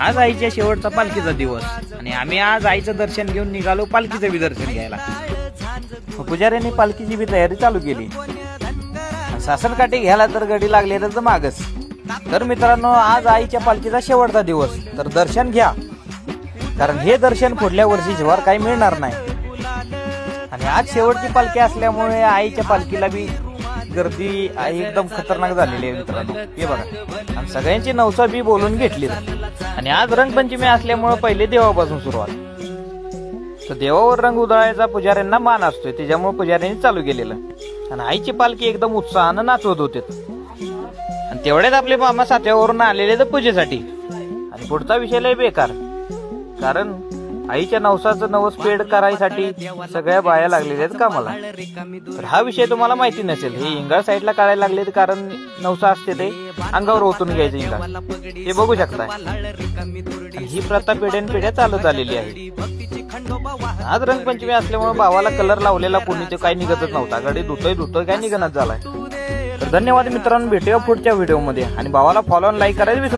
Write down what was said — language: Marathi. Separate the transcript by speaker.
Speaker 1: आज आईच्या शेवटचा पालखीचा दिवस आणि आम्ही आज आईचं दर्शन घेऊन निघालो पालखीचं बी दर्शन घ्यायला. पुजाऱ्यांनी पालखीची बी तयारी चालू केली. सासनकाठी घ्यायला तर गडी लागले तर मागच. तर मित्रांनो, आज आईच्या पालखीचा शेवटचा दिवस, तर दर्शन घ्या, कारण हे दर्शन पुढल्या वर्षी जेव्हा काही मिळणार नाही. आणि आज शेवटची पालखी असल्यामुळे आईच्या पालखीला बी गर्दी एकदम खतरनाक झालेली आहे मित्रांनो. हे बघा, आणि सगळ्यांची नवसा बी बोलून घेतली. आणि आज रंगपंचमी असल्यामुळे पहिले देवापासून सुरुवात. तर देवावर रंग उधळायचा पुजाऱ्यांना मान असतोय, त्याच्यामुळे पुजाऱ्यांनी चालू केलेलं. आणि आईची पालखी एकदम उत्साहानं नाचवत होते. आणि तेवढ्यात आपले मामा सात्यावरून आलेले तर पूजेसाठी. आणि पुढचा विषय लय बेकार, कारण आईच्या नवसाचं नवस पेड करायसाठी सगळ्या बाया लागलेल्या आहेत कामाला. तर हा विषय तुम्हाला माहिती नसेल, हे इंगाळ साईडला काढायला लागले, कारण नवसा असते ते अंगावर ओतून घ्यायचं इंगाळ, हे बघू शकता. ही प्रथा पिढ्यानपिढ्या चालत आलेली आहे. आज रंगपंचमी असल्यामुळे भावाला कलर लावलेला कोणी ते काही निघतच नव्हता. गाडी धुतोय काय निघणच झालाय. तर धन्यवाद मित्रांनो, भेटूया पुढच्या व्हिडिओमध्ये. आणि भावाला फॉलो आणि लाईक करायला विसरू